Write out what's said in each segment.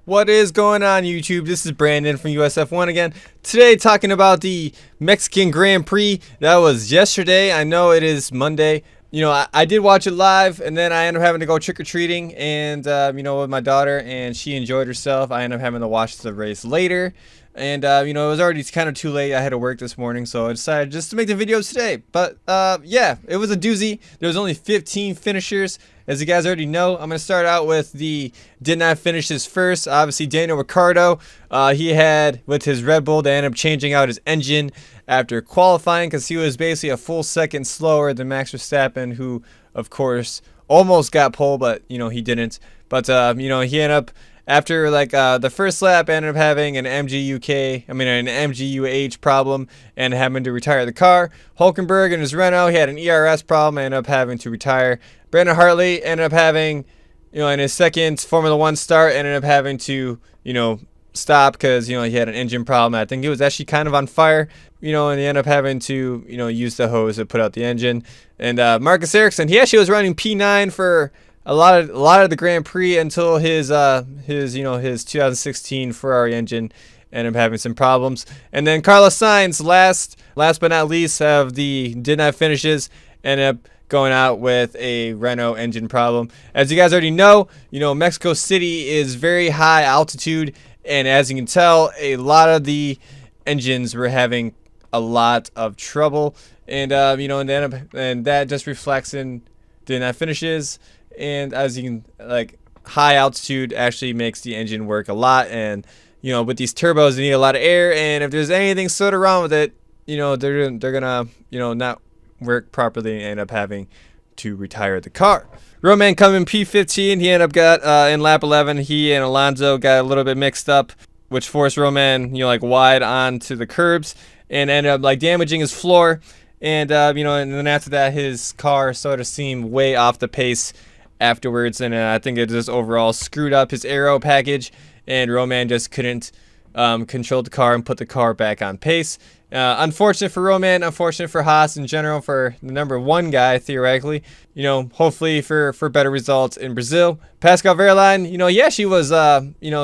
What is going on, YouTube? This is Brandon from USF1 again. Today talking about the Mexican Grand Prix. That was yesterday. I know it is Monday. I did watch it live, and then I ended up having to go trick-or-treating and with my daughter, and she enjoyed herself. I ended up having to watch the race later. And it was already kind of too late. I had to work this morning, so I decided just to make the videos today. But yeah, it was a doozy. There was only 15 finishers. As you guys already know, I'm going to start out with the did not finish his first. Obviously, Daniel Ricciardo, he had, with his Red Bull, they ended up changing out his engine after qualifying because he was basically a full second slower than Max Verstappen, who, of course, almost got pole, but, he didn't. But, he ended up, after the first lap, ended up having an an MGUH problem and having to retire the car. Hulkenberg and his Renault, he had an ERS problem and ended up having to retire. Brandon Hartley ended up having, in his second Formula One start, ended up having to, stop because, he had an engine problem. I think it was actually kind of on fire, and he ended up having to, use the hose to put out the engine. And Marcus Ericsson, he actually was running P9 for a lot of the Grand Prix until his 2016 Ferrari engine ended up having some problems. And then Carlos Sainz, last but not least, of the did not finishes, ended up going out with a Renault engine problem. As you guys already know, Mexico City is very high altitude, and as you can tell, a lot of the engines were having a lot of trouble, and and that just reflects in did not finishes. And as you can, high altitude actually makes the engine work a lot, and with these turbos they need a lot of air, and if there's anything sort of wrong with it, they're gonna not work properly and end up having to retire the car. Roman coming P15, he ended up in lap 11, he and Alonso got a little bit mixed up, which forced Roman wide onto the curbs and ended up damaging his floor, and and then after that his car sort of seemed way off the pace afterwards, and I think it just overall screwed up his aero package, and Roman just couldn't control the car and put the car back on pace. Unfortunate for Roman, unfortunate for Haas in general, for the number one guy theoretically. Hopefully for better results in Brazil. Pascal Wehrlein, he was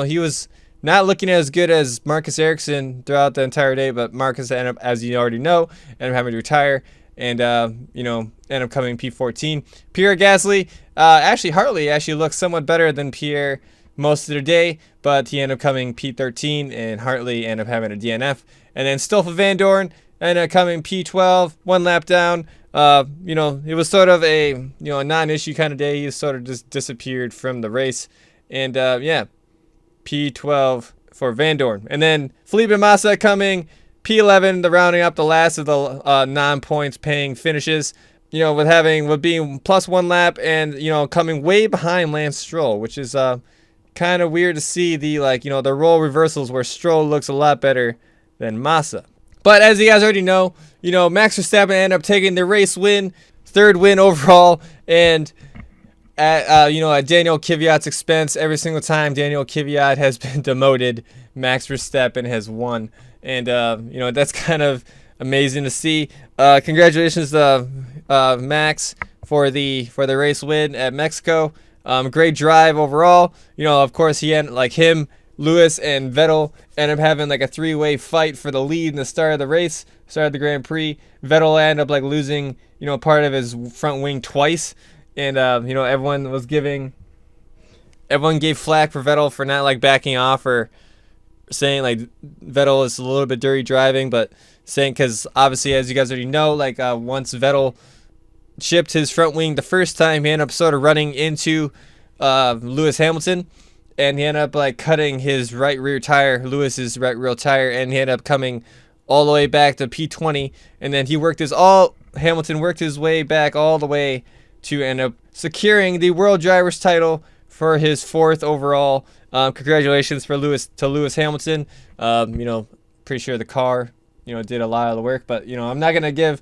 he was not looking as good as Marcus Ericsson throughout the entire day, but Marcus ended up, as you already know, ended up having to retire, and ended up coming P14. Pierre Gasly, Hartley actually looked somewhat better than Pierre most of the day, but he ended up coming P13, and Hartley ended up having a DNF. And then Stoffel Vandoorne ended up coming P12, one lap down. It was sort of a a non-issue kind of day. He sort of just disappeared from the race, and P12 for Vandoorne. And then Felipe Massa coming P11, the rounding up the last of the non-points paying finishes. With being plus one lap, and coming way behind Lance Stroll, which is kind of weird to see the the role reversals where Stroll looks a lot better than Massa. But as you guys already know, Max Verstappen ended up taking the race win, third win overall, and at Daniel Kvyat's expense. Every single time Daniel Kvyat has been demoted, Max Verstappen has won, and that's kind of amazing to see. Congratulations to Max for the race win at Mexico. Great drive overall. Of course he had him, Lewis, and Vettel ended up having a three-way fight for the lead in the start of the race, start of the Grand Prix. Vettel ended up losing part of his front wing twice, and everyone gave flack for Vettel for not backing off, or saying Vettel is a little bit dirty driving, but saying, because obviously, as you guys already know, once Vettel chipped his front wing the first time, he ended up sort of running into Lewis Hamilton, and he ended up cutting his right rear tire, Lewis's right rear tire, and he ended up coming all the way back to P20, and then Hamilton worked his way back all the way to end up securing the World Drivers title for his fourth overall. Congratulations for Lewis Hamilton. Pretty sure the car did a lot of the work, but I'm not gonna go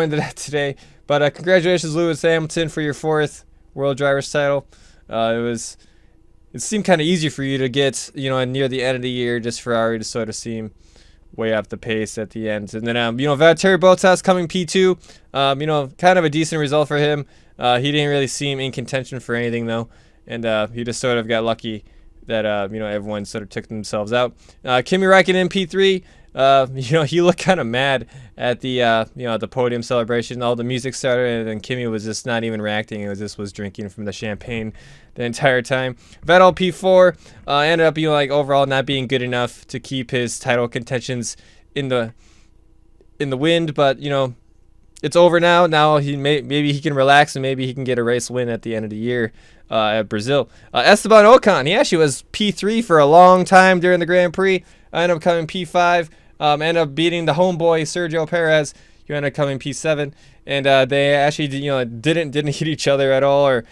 into that today. But congratulations, Lewis Hamilton, for your fourth World Drivers title. It seemed kind of easy for you to get near the end of the year, just Ferrari to sort of seem way off the pace at the end. And then Valtteri Bottas coming P2. Kind of a decent result for him. He didn't really seem in contention for anything though, and he just sort of got lucky that everyone sort of took themselves out. Kimi Räikkönen P3. He looked kind of mad at the the podium celebration. All the music started, and Kimi was just not even reacting. It was drinking from the champagne the entire time. Vettel P4 ended up overall not being good enough to keep his title contentions in the wind, but it's over now. Now maybe he can relax, and maybe he can get a race win at the end of the year at Brazil. Esteban Ocon, he actually was P3 for a long time during the Grand Prix. Ended up coming P5. Ended up beating the homeboy Sergio Perez. He ended up coming P7, and they actually didn't hit each other at all or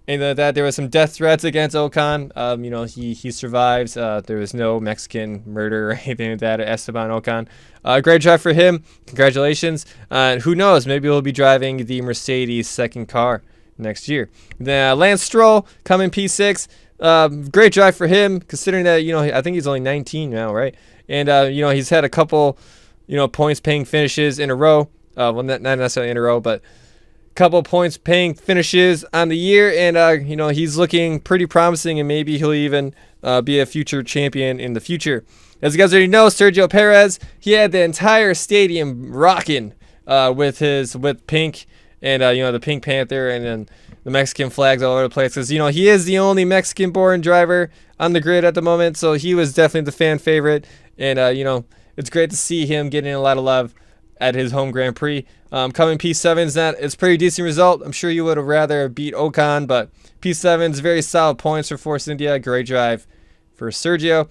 anything like that. There was some death threats against Ocon. He survives. There was no Mexican murder or anything like that. Esteban Ocon, great drive for him. Congratulations. Who knows? Maybe we'll be driving the Mercedes second car next year. Then Lance Stroll coming P6. Great drive for him, considering that I think he's only 19 now, right? And he's had a couple points paying finishes in a row. Well, not necessarily in a row, but a couple points paying finishes on the year, and he's looking pretty promising, and maybe he'll even be a future champion in the future. As you guys already know, Sergio Perez, he had the entire stadium rocking with pink and the Pink Panther, and then the Mexican flags all over the place, because he is the only Mexican-born driver on the grid at the moment, so he was definitely the fan favorite, and it's great to see him getting a lot of love at his home Grand Prix. Coming P7 it's a pretty decent result. I'm sure you would have rather beat Ocon, but P7's very solid points for Force India. Great drive for Sergio.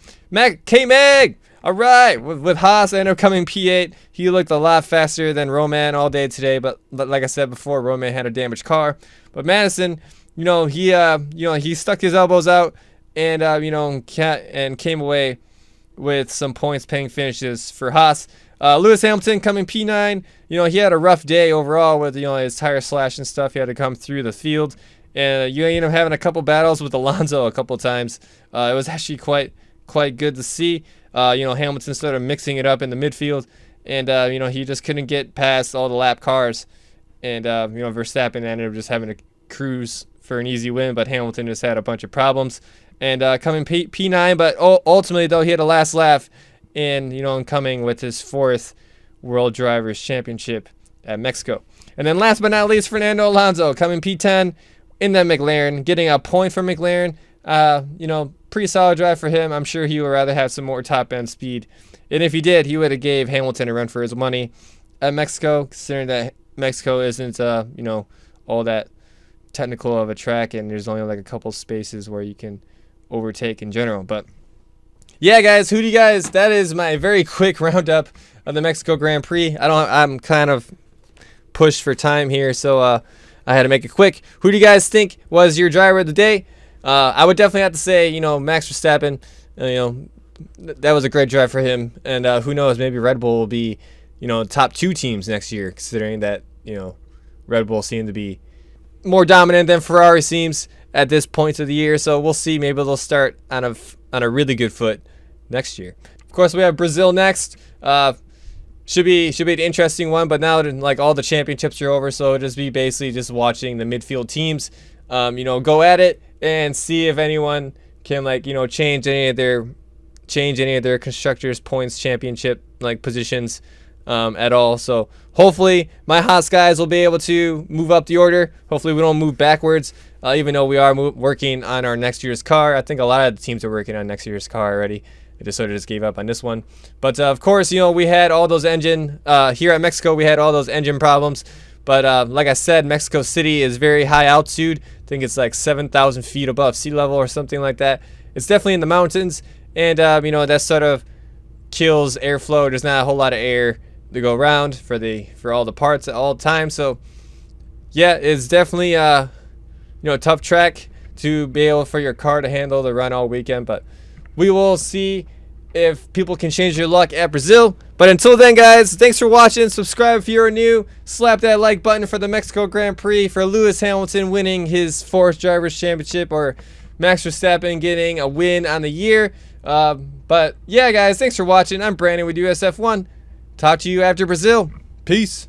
K-Mag! All right, with Haas ended up coming P8. He looked a lot faster than Roman all day today, but like I said before, Roman had a damaged car. But Madison, he stuck his elbows out and came away with some points paying finishes for Haas. Lewis Hamilton coming P9. He had a rough day overall with his tire slash and stuff. He had to come through the field, and you end up having a couple battles with Alonso a couple times. It was actually quite good to see. Hamilton started mixing it up in the midfield, and he just couldn't get past all the lap cars, and Verstappen ended up just having to cruise for an easy win, but Hamilton just had a bunch of problems, and coming P9, but ultimately though he had a last laugh in coming with his 4th World Drivers' Championship at Mexico. And then last but not least, Fernando Alonso coming P10 in that McLaren, getting a point from McLaren. Pretty solid drive for him. I'm sure he would rather have some more top-end speed. And if he did, he would have gave Hamilton a run for his money at Mexico, considering that Mexico isn't, all that technical of a track, and there's only like a couple spaces where you can overtake in general. But yeah, guys, that is my very quick roundup of the Mexico Grand Prix. I'm kind of pushed for time here, so I had to make it quick. Who do you guys think was your driver of the day? I would definitely have to say, Max Verstappen. That was a great drive for him, and who knows, maybe Red Bull will be, top 2 teams next year, considering that Red Bull seem to be more dominant than Ferrari seems at this point of the year. So we'll see. Maybe they'll start on a really good foot next year. Of course, we have Brazil next. Should be an interesting one, but now that all the championships are over, so it'll just be basically just watching the midfield teams, go at it and see if anyone can change any of their constructors points championship positions at all. So hopefully my Haas guys will be able to move up the order. Hopefully we don't move backwards, even though we are working on our next year's car. I think a lot of the teams are working on next year's car already. I just sort of gave up on this one. But of course, we had all those here at Mexico, we had all those engine problems. But like I said, Mexico City is very high altitude. I think it's 7,000 feet above sea level or something like that. It's definitely in the mountains, and that sort of kills airflow. There's not a whole lot of air to go around for all the parts at all times. So yeah, it's definitely a tough track to be able for your car to handle the run all weekend. But we will see if people can change their luck at Brazil. But until then, guys, thanks for watching. Subscribe if you're new. Slap that like button for the Mexico Grand Prix, for Lewis Hamilton winning his 4th Drivers' Championship, or Max Verstappen getting a win on the year. But yeah, guys, thanks for watching. I'm Brandon with USF1. Talk to you after Brazil. Peace.